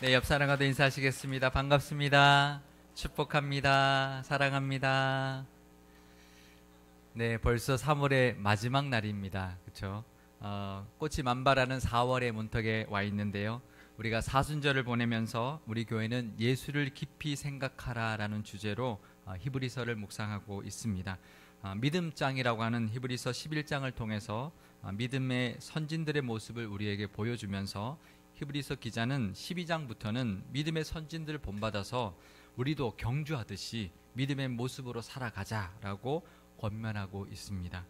네, 옆 사람과도 인사하시겠습니다. 반갑습니다. 축복합니다. 사랑합니다. 네, 벌써 3월의 마지막 날입니다. 그렇죠? 꽃이 만발하는 4월의 문턱에 와 있는데요. 우리가 사순절을 보내면서 우리 교회는 예수를 깊이 생각하라라는 주제로 히브리서를 묵상하고 있습니다. 믿음장이라고 하는 히브리서 11장을 통해서 믿음의 선진들의 모습을 우리에게 보여주면서 히브리서 기자는 12장부터는 믿음의 선진들을 본받아서 우리도 경주하듯이 믿음의 모습으로 살아가자라고 권면하고 있습니다.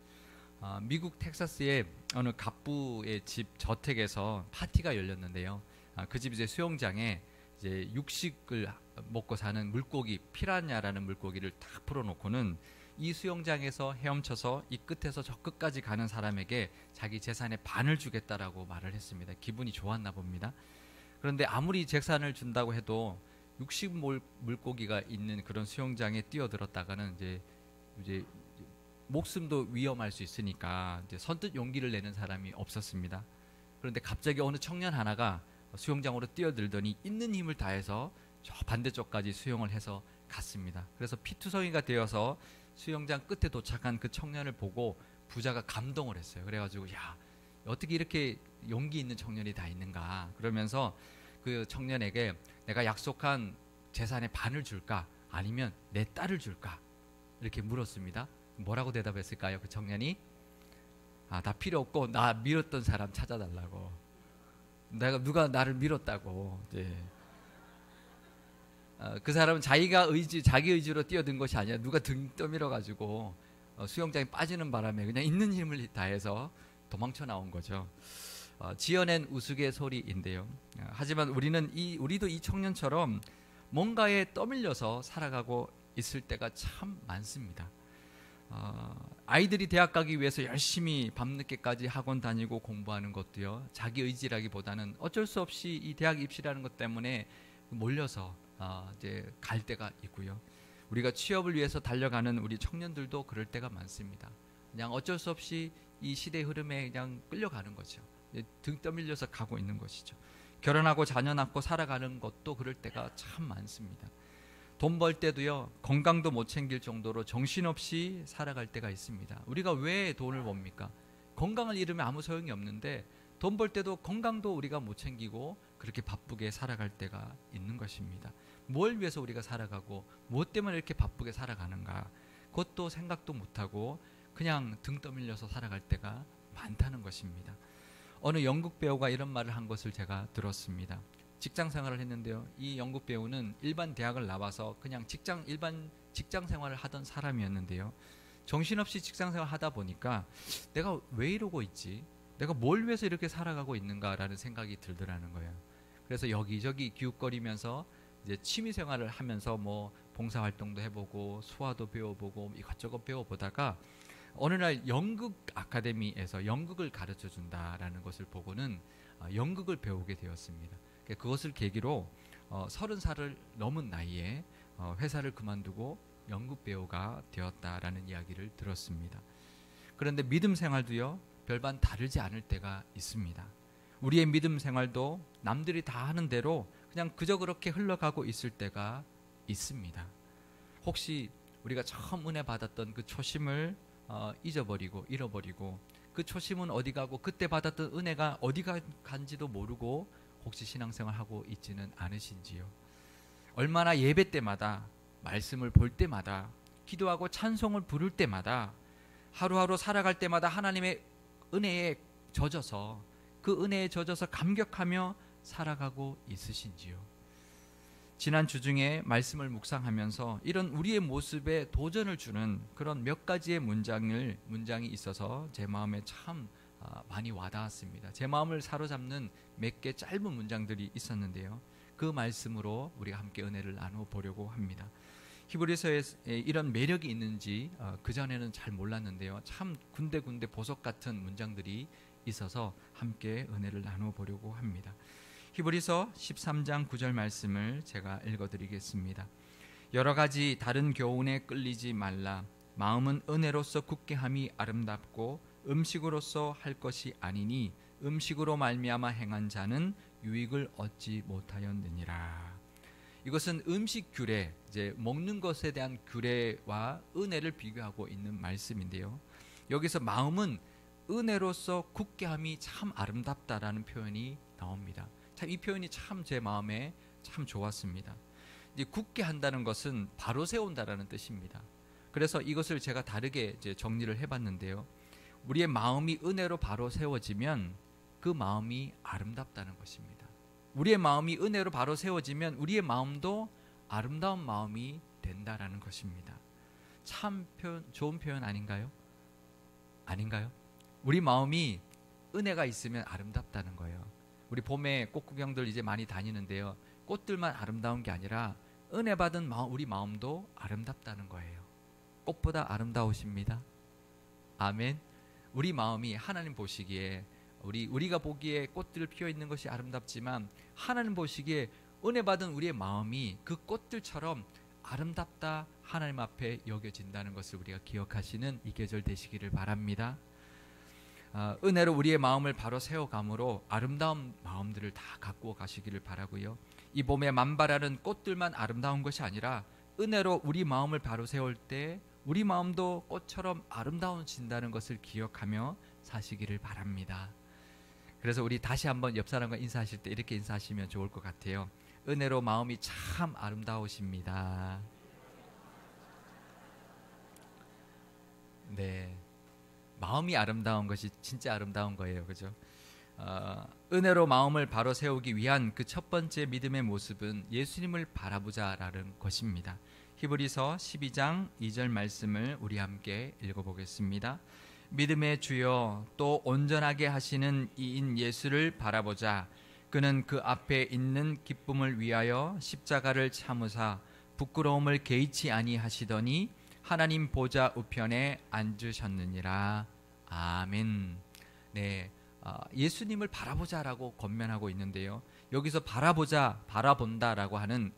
미국 텍사스의 어느 갑부의 집 저택에서 파티가 열렸는데요. 그 집 이제 수영장에 이제 육식을 먹고 사는 물고기 피라냐라는 물고기를 딱 풀어놓고는 이 수영장에서 헤엄쳐서 이 끝에서 저 끝까지 가는 사람에게 자기 재산의 반을 주겠다라고 말을 했습니다. 기분이 좋았나 봅니다. 그런데 아무리 재산을 준다고 해도 육식 물고기가 있는 그런 수영장에 뛰어들었다가는 이제 목숨도 위험할 수 있으니까 이제 선뜻 용기를 내는 사람이 없었습니다. 그런데 갑자기 어느 청년 하나가 수영장으로 뛰어들더니 있는 힘을 다해서 저 반대쪽까지 수영을 해서 갔습니다. 그래서 피투성이가 되어서 수영장 끝에 도착한 그 청년을 보고 부자가 감동을 했어요. 그래가지고 야, 어떻게 이렇게 용기 있는 청년이 다 있는가. 그러면서 그 청년에게 내가 약속한 재산의 반을 줄까 아니면 내 딸을 줄까 이렇게 물었습니다. 뭐라고 대답했을까요? 그 청년이 다 필요 없고 나 밀었던 사람 찾아달라고. 누가 나를 밀었다고. 그 사람은 자기 의지로 뛰어든 것이 아니라 누가 등 떠밀어 가지고 수영장에 빠지는 바람에 그냥 있는 힘을 다해서 도망쳐 나온 거죠. 지어낸 우스갯소리인데요. 하지만 우리도 이 청년처럼 뭔가에 떠밀려서 살아가고 있을 때가 참 많습니다. 아이들이 대학 가기 위해서 열심히 밤늦게까지 학원 다니고 공부하는 것도요, 자기 의지라기보다는 어쩔 수 없이 이 대학 입시라는 것 때문에 몰려서 이제 갈 때가 있고요. 우리가 취업을 위해서 달려가는 우리 청년들도 그럴 때가 많습니다. 그냥 어쩔 수 없이 이 시대의 흐름에 그냥 끌려가는 거죠. 등 떠밀려서 가고 있는 것이죠. 결혼하고 자녀 낳고 살아가는 것도 그럴 때가 참 많습니다. 돈 벌 때도요, 건강도 못 챙길 정도로 정신없이 살아갈 때가 있습니다. 우리가 왜 돈을 법니까? 건강을 잃으면 아무 소용이 없는데 돈 벌 때도 건강도 우리가 못 챙기고 그렇게 바쁘게 살아갈 때가 있는 것입니다. 뭘 위해서 우리가 살아가고 무엇 때문에 이렇게 바쁘게 살아가는가, 그것도 생각도 못하고 그냥 등 떠밀려서 살아갈 때가 많다는 것입니다. 어느 연극 배우가 이런 말을 한 것을 제가 들었습니다. 직장 생활을 했는데요, 이 연극 배우는 일반 대학을 나와서 그냥 일반 직장 생활을 하던 사람이었는데요, 정신없이 직장 생활을 하다 보니까 내가 왜 이러고 있지? 내가 뭘 위해서 이렇게 살아가고 있는가라는 생각이 들더라는 거예요. 그래서 여기저기 기웃거리면서 이제 취미 생활을 하면서 뭐 봉사활동도 해보고 수화도 배워보고 이것저것 배워보다가 어느 날 연극 아카데미에서 연극을 가르쳐 준다라는 것을 보고는 연극을 배우게 되었습니다. 그것을 계기로 30살을 넘은 나이에 회사를 그만두고 연극 배우가 되었다라는 이야기를 들었습니다. 그런데 믿음 생활도요, 별반 다르지 않을 때가 있습니다. 우리의 믿음 생활도 남들이 다 하는 대로 그냥 그저 그렇게 흘러가고 있을 때가 있습니다. 혹시 우리가 처음 은혜 받았던 그 초심을 잃어버리고 그 초심은 어디 가고 그때 받았던 은혜가 어디 간지도 모르고 혹시 신앙생활 하고 있지는 않으신지요? 얼마나 예배 때마다, 말씀을 볼 때마다, 기도하고 찬송을 부를 때마다, 하루하루 살아갈 때마다 하나님의 은혜에 젖어서 그 은혜에 젖어서 감격하며 살아가고 있으신지요? 지난 주 중에 말씀을 묵상하면서 이런 우리의 모습에 도전을 주는 그런 몇 가지의 문장이 있어서 제 마음에 참 많이 와닿았습니다. 제 마음을 사로잡는 몇 개 짧은 문장들이 있었는데요, 그 말씀으로 우리가 함께 은혜를 나누어 보려고 합니다. 히브리서에 이런 매력이 있는지 그전에는 잘 몰랐는데요, 참 군데군데 보석 같은 문장들이 있어서 함께 은혜를 나누어 보려고 합니다. 히브리서 13장 9절 말씀을 제가 읽어드리겠습니다. 여러 가지 다른 교훈에 끌리지 말라. 마음은 은혜로서 굳게 함이 아름답고 음식으로서 할 것이 아니니 음식으로 말미암아 행한 자는 유익을 얻지 못하였느니라. 이것은 음식 규례, 이제 먹는 것에 대한 규례와 은혜를 비교하고 있는 말씀인데요. 여기서 마음은 은혜로서 굳게함이 참 아름답다라는 표현이 나옵니다. 참 이 표현이 참 제 마음에 참 좋았습니다. 이제 굳게 한다는 것은 바로 세운다라는 뜻입니다. 그래서 이것을 제가 다르게 이제 정리를 해봤는데요. 우리의 마음이 은혜로 바로 세워지면 그 마음이 아름답다는 것입니다. 우리의 마음이 은혜로 바로 세워지면 우리의 마음도 아름다운 마음이 된다라는 것입니다. 참 좋은 표현 아닌가요? 아닌가요? 우리 마음이 은혜가 있으면 아름답다는 거예요. 우리 봄에 꽃 구경들 이제 많이 다니는데요. 꽃들만 아름다운 게 아니라 은혜 받은 우리 마음도 아름답다는 거예요. 꽃보다 아름다우십니다. 아멘. 우리 마음이 하나님 보시기에 우리가 보기에 꽃들 피어 있는 것이 아름답지만 하나님 보시기에 은혜 받은 우리의 마음이 그 꽃들처럼 아름답다 하나님 앞에 여겨진다는 것을 우리가 기억하시는 이 계절 되시기를 바랍니다. 은혜로 우리의 마음을 바로 세워감으로 아름다운 마음들을 다 갖고 가시기를 바라고요. 이 봄에 만발하는 꽃들만 아름다운 것이 아니라 은혜로 우리 마음을 바로 세울 때 우리 마음도 꽃처럼 아름다워진다는 것을 기억하며 사시기를 바랍니다. 그래서 우리 다시 한번 옆 사람과 인사하실 때 이렇게 인사하시면 좋을 것 같아요. 은혜로 마음이 참 아름다우십니다. 네, 마음이 아름다운 것이 진짜 아름다운 거예요, 그죠? 은혜로 마음을 바로 세우기 위한 그 첫 번째 믿음의 모습은 예수님을 바라보자라는 것입니다. 히브리서 12장 2절 말씀을 우리 함께 읽어보겠습니다. 믿음의 주여 또 온전하게 하시는 이인 예수를 바라보자. 그는 그 앞에 있는 기쁨을 위하여 십자가를 참으사 부끄러움을 개의치 아니하시더니 하나님 보좌 우편에 앉으셨느니라. 아멘. 네, 예수님을 바라보자라고 권면하고 있는데요. 여기서 바라보자, 바라본다라고 하는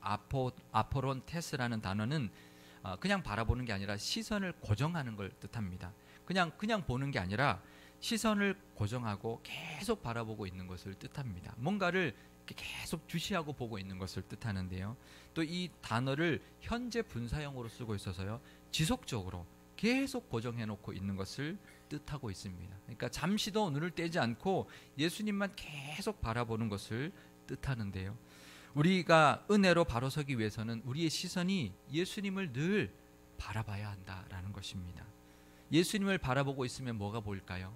아포론테스라는 단어는 그냥 바라보는 게 아니라 시선을 고정하는 걸 뜻합니다. 그냥 보는 게 아니라 시선을 고정하고 계속 바라보고 있는 것을 뜻합니다. 뭔가를 계속 주시하고 보고 있는 것을 뜻하는데요. 또 이 단어를 현재 분사형으로 쓰고 있어서요. 지속적으로 계속 고정해 놓고 있는 것을 뜻하고 있습니다. 그러니까 잠시도 눈을 떼지 않고 예수님만 계속 바라보는 것을 뜻하는데요. 우리가 은혜로 바로 서기 위해서는 우리의 시선이 예수님을 늘 바라봐야 한다라는 것입니다. 예수님을 바라보고 있으면 뭐가 보일까요?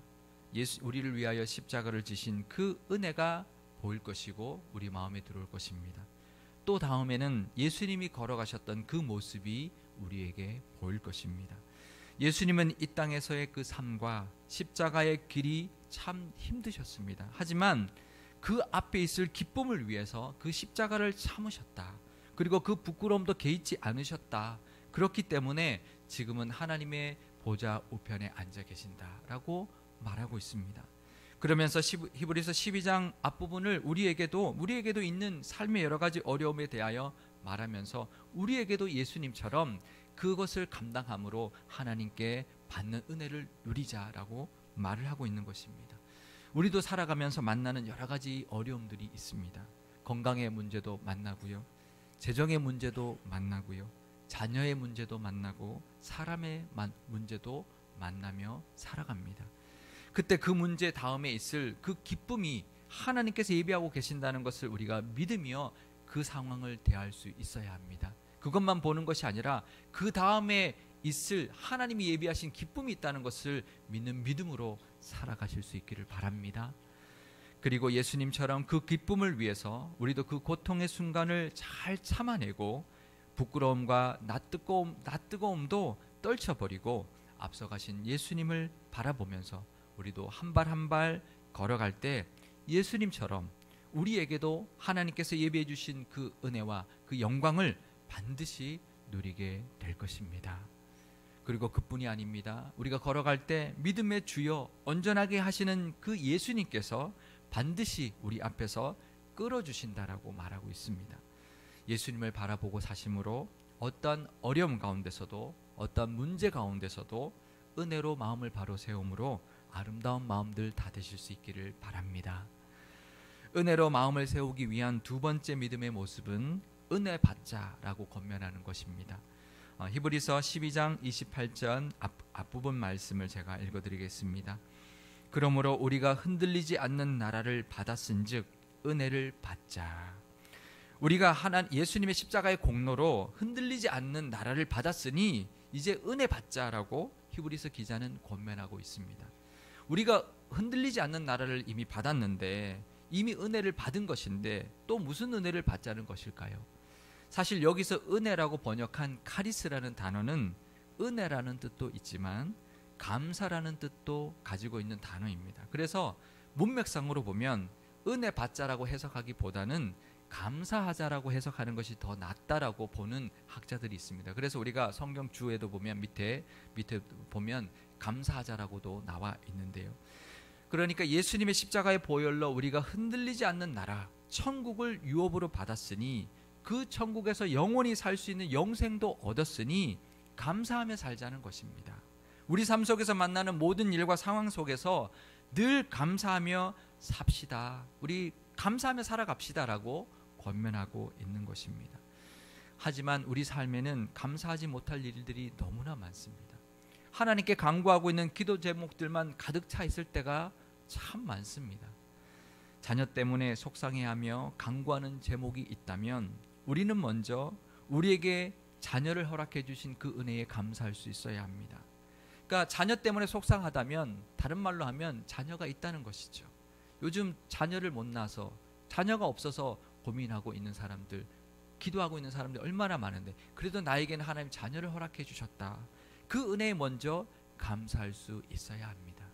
우리를 위하여 십자가를 지신 그 은혜가 보일 것이고 우리 마음에 들어올 것입니다. 또 다음에는 예수님이 걸어가셨던 그 모습이 우리에게 보일 것입니다. 예수님은 이 땅에서의 그 삶과 십자가의 길이 참 힘드셨습니다. 하지만 그 앞에 있을 기쁨을 위해서 그 십자가를 참으셨다. 그리고 그 부끄러움도 개의치 않으셨다. 그렇기 때문에 지금은 하나님의 보좌 우편에 앉아 계신다라고 말하고 있습니다. 그러면서 히브리서 12장 앞부분을 우리에게도 있는 삶의 여러 가지 어려움에 대하여 말하면서 우리에게도 예수님처럼 그것을 감당함으로 하나님께 받는 은혜를 누리자라고 말을 하고 있는 것입니다. 우리도 살아가면서 만나는 여러 가지 어려움들이 있습니다. 건강의 문제도 만나고요. 재정의 문제도 만나고요. 자녀의 문제도 만나고 사람의 문제도 만나며 살아갑니다. 그때 그 문제 다음에 있을 그 기쁨이 하나님께서 예비하고 계신다는 것을 우리가 믿으며 그 상황을 대할 수 있어야 합니다. 그것만 보는 것이 아니라 그 다음에 있을 하나님이 예비하신 기쁨이 있다는 것을 믿는 믿음으로 살아가실 수 있기를 바랍니다. 그리고 예수님처럼 그 기쁨을 위해서 우리도 그 고통의 순간을 잘 참아내고 부끄러움과 낯뜨거움도 떨쳐버리고 앞서가신 예수님을 바라보면서 우리도 한 발 한 발 걸어갈 때 예수님처럼 우리에게도 하나님께서 예비해 주신 그 은혜와 그 영광을 반드시 누리게 될 것입니다. 그리고 그뿐이 아닙니다. 우리가 걸어갈 때 믿음의 주여 온전하게 하시는 그 예수님께서 반드시 우리 앞에서 끌어주신다라고 말하고 있습니다. 예수님을 바라보고 사심으로 어떤 어려움 가운데서도 어떤 문제 가운데서도 은혜로 마음을 바로 세움으로 아름다운 마음들 다 되실 수 있기를 바랍니다. 은혜로 마음을 세우기 위한 두 번째 믿음의 모습은 은혜 받자라고 권면하는 것입니다. 히브리서 12장 28절 앞부분 말씀을 제가 읽어드리겠습니다. 그러므로 우리가 흔들리지 않는 나라를 받았은즉 은혜를 받자. 우리가 예수님의 십자가의 공로로 흔들리지 않는 나라를 받았으니 이제 은혜 받자라고 히브리서 기자는 권면하고 있습니다. 우리가 흔들리지 않는 나라를 이미 받았는데, 이미 은혜를 받은 것인데 또 무슨 은혜를 받자는 것일까요? 사실 여기서 은혜라고 번역한 카리스라는 단어는 은혜라는 뜻도 있지만 감사라는 뜻도 가지고 있는 단어입니다. 그래서 문맥상으로 보면 은혜 받자라고 해석하기보다는 감사하자라고 해석하는 것이 더 낫다라고 보는 학자들이 있습니다. 그래서 우리가 성경 주에도 보면 밑에 보면 감사하자라고도 나와 있는데요. 그러니까 예수님의 십자가의 보혈로 우리가 흔들리지 않는 나라, 천국을 유업으로 받았으니 그 천국에서 영원히 살 수 있는 영생도 얻었으니 감사하며 살자는 것입니다. 우리 삶 속에서 만나는 모든 일과 상황 속에서 늘 감사하며 삽시다. 우리 감사하며 살아갑시다라고 권면하고 있는 것입니다. 하지만 우리 삶에는 감사하지 못할 일들이 너무나 많습니다. 하나님께 간구하고 있는 기도 제목들만 가득 차 있을 때가 참 많습니다. 자녀 때문에 속상해하며 간구하는 제목이 있다면 우리는 먼저 우리에게 자녀를 허락해 주신 그 은혜에 감사할 수 있어야 합니다. 그러니까 자녀 때문에 속상하다면 다른 말로 하면 자녀가 있다는 것이죠. 요즘 자녀를 못 낳아서, 자녀가 없어서 고민하고 있는 사람들, 기도하고 있는 사람들 얼마나 많은데, 그래도 나에게는 하나님 자녀를 허락해 주셨다. 그 은혜에 먼저 감사할 수 있어야 합니다.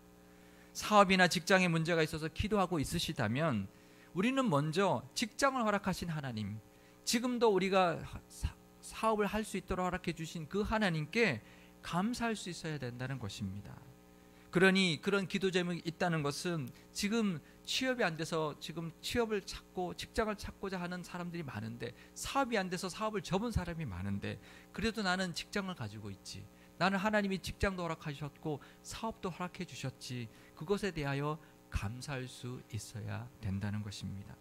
사업이나 직장에 문제가 있어서 기도하고 있으시다면 우리는 먼저 직장을 허락하신 하나님, 지금도 우리가 사업을 할 수 있도록 허락해 주신 그 하나님께 감사할 수 있어야 된다는 것입니다. 그러니 그런 기도 제목이 있다는 것은 지금 취업이 안 돼서 지금 취업을 찾고 직장을 찾고자 하는 사람들이 많은데, 사업이 안 돼서 사업을 접은 사람이 많은데, 그래도 나는 직장을 가지고 있지, 나는 하나님이 직장도 허락하셨고 사업도 허락해 주셨지, 그것에 대하여 감사할 수 있어야 된다는 것입니다.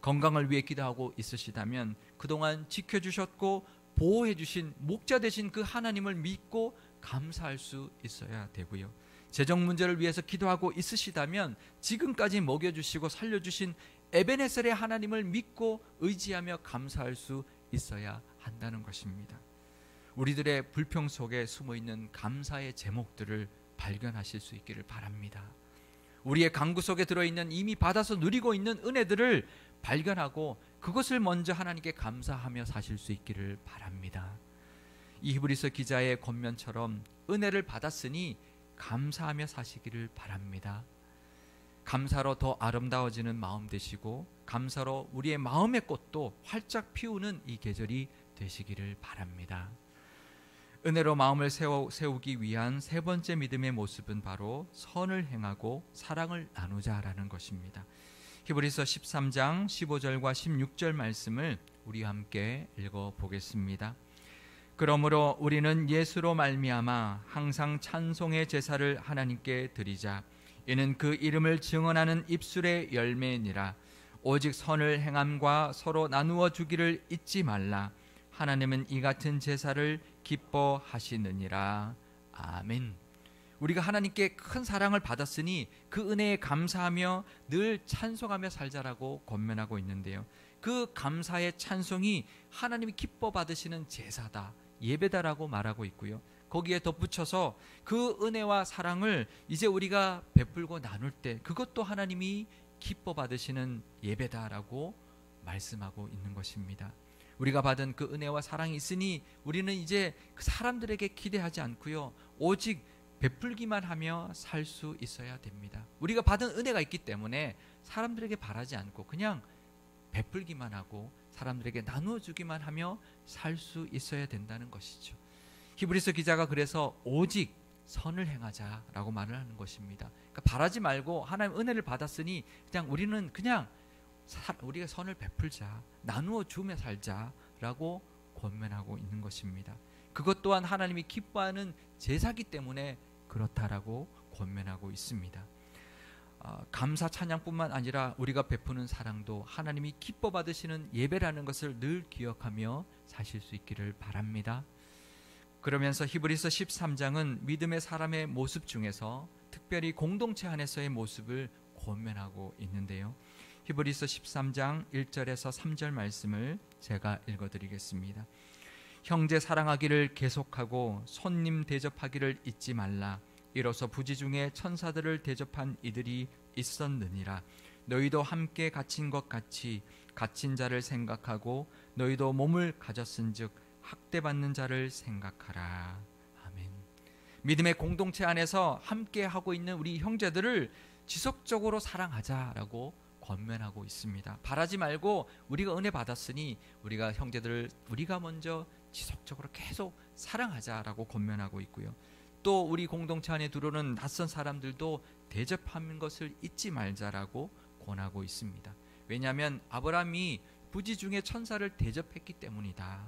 건강을 위해 기도하고 있으시다면 그동안 지켜주셨고 보호해 주신 목자 되신 그 하나님을 믿고 감사할 수 있어야 되고요. 재정 문제를 위해서 기도하고 있으시다면 지금까지 먹여주시고 살려주신 에베네셀의 하나님을 믿고 의지하며 감사할 수 있어야 한다는 것입니다. 우리들의 불평 속에 숨어있는 감사의 제목들을 발견하실 수 있기를 바랍니다. 우리의 간구 속에 들어있는 이미 받아서 누리고 있는 은혜들을 발견하고 그것을 먼저 하나님께 감사하며 사실 수 있기를 바랍니다. 이 히브리서 기자의 권면처럼 은혜를 받았으니 감사하며 사시기를 바랍니다. 감사로 더 아름다워지는 마음 되시고 감사로 우리의 마음의 꽃도 활짝 피우는 이 계절이 되시기를 바랍니다. 은혜로 마음을 세우기 위한 세 번째 믿음의 모습은 바로 선을 행하고 사랑을 나누자라는 것입니다. 히브리서 13장 15절과 16절 말씀을 우리 함께 읽어보겠습니다. 그러므로 우리는 예수로 말미암아 항상 찬송의 제사를 하나님께 드리자. 이는 그 이름을 증언하는 입술의 열매니라. 오직 선을 행함과 서로 나누어 주기를 잊지 말라. 하나님은 이 같은 제사를 기뻐하시느니라. 아멘. 우리가 하나님께 큰 사랑을 받았으니 그 은혜에 감사하며 늘 찬송하며 살자라고 권면하고 있는데요. 그 감사의 찬송이 하나님이 기뻐 받으시는 제사다, 예배다라고 말하고 있고요. 거기에 덧붙여서 그 은혜와 사랑을 이제 우리가 베풀고 나눌 때 그것도 하나님이 기뻐 받으시는 예배다라고 말씀하고 있는 것입니다. 우리가 받은 그 은혜와 사랑이 있으니 우리는 이제 그 사람들에게 기대하지 않고요, 오직 베풀기만 하며 살 수 있어야 됩니다. 우리가 받은 은혜가 있기 때문에 사람들에게 바라지 않고 그냥 베풀기만 하고 사람들에게 나누어 주기만 하며 살 수 있어야 된다는 것이죠. 히브리서 기자가 그래서 오직 선을 행하자라고 말을 하는 것입니다. 그러니까 바라지 말고 하나님 은혜를 받았으니 그냥 우리는 그냥 우리가 선을 베풀자, 나누어 주며 살자라고 권면하고 있는 것입니다. 그것 또한 하나님이 기뻐하는 제사기 때문에 그렇다라고 권면하고 있습니다. 감사 찬양뿐만 아니라 우리가 베푸는 사랑도 하나님이 기뻐 받으시는 예배라는 것을 늘 기억하며 사실 수 있기를 바랍니다. 그러면서 히브리서 13장은 믿음의 사람의 모습 중에서 특별히 공동체 안에서의 모습을 권면하고 있는데요. 히브리서 13장 1절에서 3절 말씀을 제가 읽어드리겠습니다. 형제 사랑하기를 계속하고 손님 대접하기를 잊지 말라. 이로써 부지 중에 천사들을 대접한 이들이 있었느니라. 너희도 함께 갇힌 것 같이 갇힌 자를 생각하고 너희도 몸을 가졌은즉 학대받는 자를 생각하라. 아멘. 믿음의 공동체 안에서 함께 하고 있는 우리 형제들을 지속적으로 사랑하자라고 권면하고 있습니다. 바라지 말고 우리가 은혜 받았으니 우리가 형제들을 우리가 먼저 지속적으로 계속 사랑하자라고 권면하고 있고요. 또 우리 공동체 안에 들어오는 낯선 사람들도 대접하는 것을 잊지 말자라고 권하고 있습니다. 왜냐하면 아브라함이 부지 중에 천사를 대접했기 때문이다.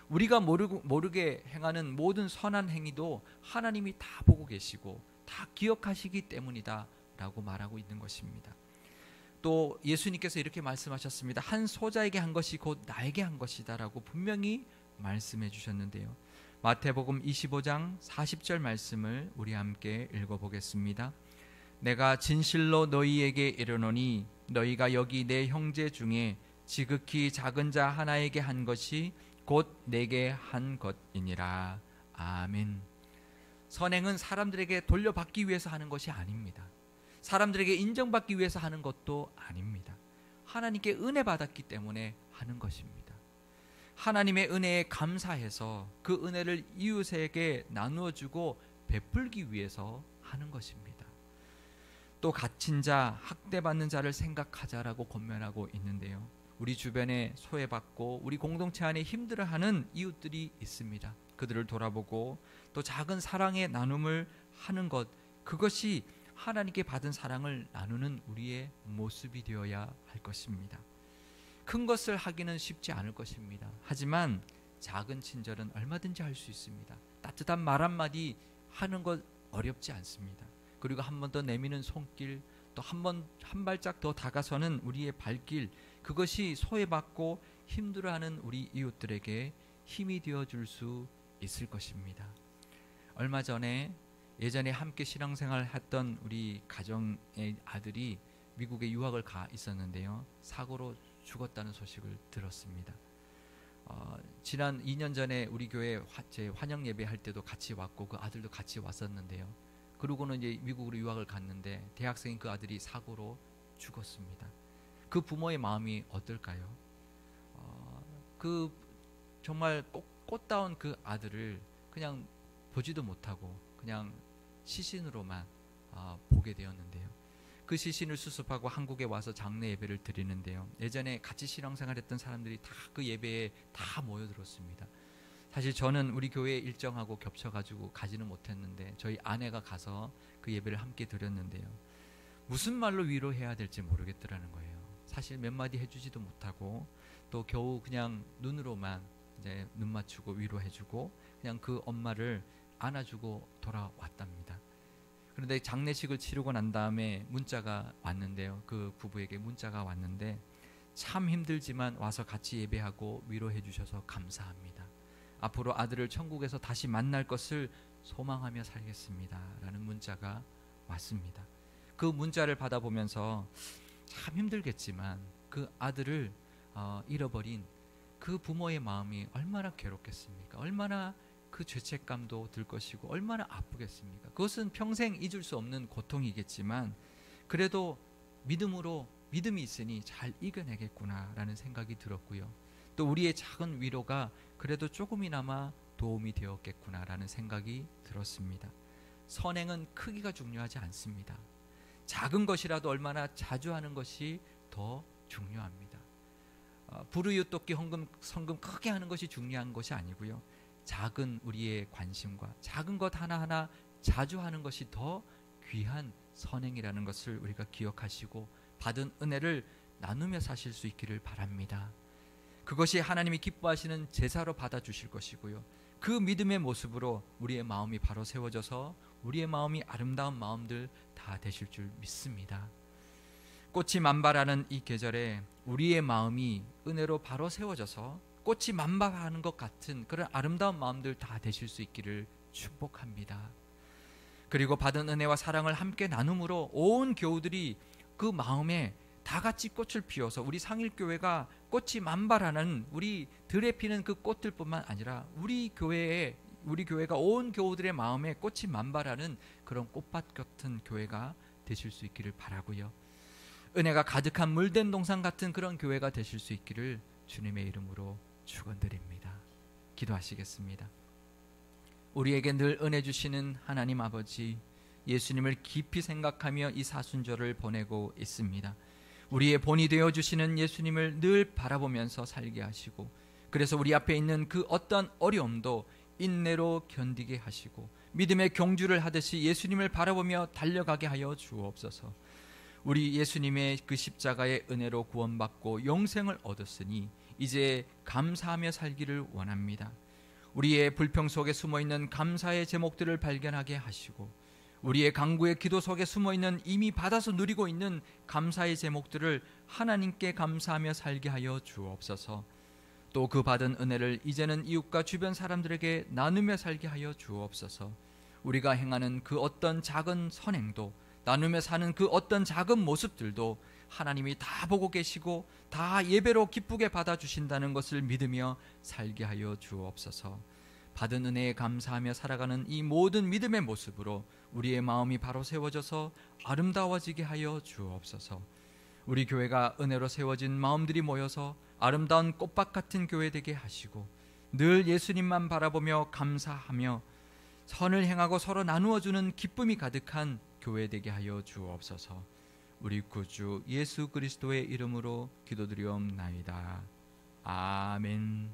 우리가 모르게 행하는 모든 선한 행위도 하나님이 다 보고 계시고 다 기억하시기 때문이다 라고 말하고 있는 것입니다. 또 예수님께서 이렇게 말씀하셨습니다. 한 소자에게 한 것이 곧 나에게 한 것이다 라고 분명히 말씀해 주셨는데요. 마태복음 25장 40절 말씀을 우리 함께 읽어보겠습니다. 내가 진실로 너희에게 이르노니 너희가 여기 내 형제 중에 지극히 작은 자 하나에게 한 것이 곧 내게 한 것이니라. 아멘. 선행은 사람들에게 돌려받기 위해서 하는 것이 아닙니다. 사람들에게 인정받기 위해서 하는 것도 아닙니다. 하나님께 은혜 받았기 때문에 하는 것입니다. 하나님의 은혜에 감사해서 그 은혜를 이웃에게 나누어주고 베풀기 위해서 하는 것입니다. 또 갇힌 자, 학대받는 자를 생각하자라고 권면하고 있는데요. 우리 주변에 소외받고 우리 공동체 안에 힘들어하는 이웃들이 있습니다. 그들을 돌아보고 또 작은 사랑의 나눔을 하는 것, 그것이 하나님께 받은 사랑을 나누는 우리의 모습이 되어야 할 것입니다. 큰 것을 하기는 쉽지 않을 것입니다. 하지만 작은 친절은 얼마든지 할 수 있습니다. 따뜻한 말 한마디 하는 것 어렵지 않습니다. 그리고 한 번 더 내미는 손길, 또 한 발짝 더 다가서는 우리의 발길, 그것이 소외받고 힘들어하는 우리 이웃들에게 힘이 되어줄 수 있을 것입니다. 얼마 전에 예전에 함께 신앙생활 했던 우리 가정의 아들이 미국에 유학을 가 있었는데요. 사고로 죽었다는 소식을 들었습니다. 지난 2년 전에 우리 교회 제 환영 예배 할 때도 같이 왔고 그 아들도 같이 왔었는데요. 그러고는 이제 미국으로 유학을 갔는데 대학생인 그 아들이 사고로 죽었습니다. 그 부모의 마음이 어떨까요? 그 정말 꽃다운 그 아들을 그냥 보지도 못하고 그냥 시신으로만 보게 되었는데요. 그 시신을 수습하고 한국에 와서 장례 예배를 드리는데요. 예전에 같이 신앙생활했던 사람들이 다 그 예배에 다 모여들었습니다. 사실 저는 우리 교회 일정하고 겹쳐가지고 가지는 못했는데 저희 아내가 가서 그 예배를 함께 드렸는데요. 무슨 말로 위로해야 될지 모르겠더라는 거예요. 사실 몇 마디 해주지도 못하고 또 겨우 그냥 눈으로만 이제 눈 맞추고 위로해주고 그냥 그 엄마를 안아주고 돌아왔답니다. 그런데 장례식을 치르고 난 다음에 문자가 왔는데요. 그 부부에게 문자가 왔는데 참 힘들지만 와서 같이 예배하고 위로해 주셔서 감사합니다. 앞으로 아들을 천국에서 다시 만날 것을 소망하며 살겠습니다. 라는 문자가 왔습니다. 그 문자를 받아보면서 참 힘들겠지만 그 아들을 잃어버린 그 부모의 마음이 얼마나 괴롭겠습니까? 얼마나 그 죄책감도 들 것이고 얼마나 아프겠습니까? 그것은 평생 잊을 수 없는 고통이겠지만 그래도 믿음이 있으니 잘 이겨내겠구나라는 생각이 들었고요. 또 우리의 작은 위로가 그래도 조금이나마 도움이 되었겠구나라는 생각이 들었습니다. 선행은 크기가 중요하지 않습니다. 작은 것이라도 얼마나 자주 하는 것이 더 중요합니다. 불우이웃돕기 성금 크게 하는 것이 중요한 것이 아니고요. 작은 우리의 관심과 작은 것 하나하나 자주 하는 것이 더 귀한 선행이라는 것을 우리가 기억하시고 받은 은혜를 나누며 사실 수 있기를 바랍니다. 그것이 하나님이 기뻐하시는 제사로 받아주실 것이고요. 그 믿음의 모습으로 우리의 마음이 바로 세워져서 우리의 마음이 아름다운 마음들 다 되실 줄 믿습니다. 꽃이 만발하는 이 계절에 우리의 마음이 은혜로 바로 세워져서 꽃이 만발하는 것 같은 그런 아름다운 마음들 다 되실 수 있기를 축복합니다. 그리고 받은 은혜와 사랑을 함께 나눔으로 온 교우들이 그 마음에 다 같이 꽃을 피워서 우리 상일교회가 꽃이 만발하는, 우리 들에 피는 그 꽃들뿐만 아니라 우리 교회가 온 교우들의 마음에 꽃이 만발하는 그런 꽃밭 같은 교회가 되실 수 있기를 바라고요. 은혜가 가득한 물된 동산 같은 그런 교회가 되실 수 있기를 주님의 이름으로 축원드립니다. 기도하시겠습니다. 우리에게 늘 은혜 주시는 하나님 아버지, 예수님을 깊이 생각하며 이 사순절을 보내고 있습니다. 우리의 본이 되어주시는 예수님을 늘 바라보면서 살게 하시고, 그래서 우리 앞에 있는 그 어떤 어려움도 인내로 견디게 하시고 믿음의 경주를 하듯이 예수님을 바라보며 달려가게 하여 주옵소서. 우리 예수님의 그 십자가의 은혜로 구원받고 영생을 얻었으니 이제 감사하며 살기를 원합니다. 우리의 불평 속에 숨어있는 감사의 제목들을 발견하게 하시고, 우리의 간구의 기도 속에 숨어있는 이미 받아서 누리고 있는 감사의 제목들을 하나님께 감사하며 살게 하여 주옵소서. 또 그 받은 은혜를 이제는 이웃과 주변 사람들에게 나누며 살게 하여 주옵소서. 우리가 행하는 그 어떤 작은 선행도, 나누며 사는 그 어떤 작은 모습들도 하나님이 다 보고 계시고 다 예배로 기쁘게 받아주신다는 것을 믿으며 살게 하여 주옵소서. 받은 은혜에 감사하며 살아가는 이 모든 믿음의 모습으로 우리의 마음이 바로 세워져서 아름다워지게 하여 주옵소서. 우리 교회가 은혜로 세워진 마음들이 모여서 아름다운 꽃밭 같은 교회 되게 하시고, 늘 예수님만 바라보며 감사하며 선을 행하고 서로 나누어주는 기쁨이 가득한 교회 되게 하여 주옵소서. 우리 구주 예수 그리스도의 이름으로 기도드리옵나이다. 아멘.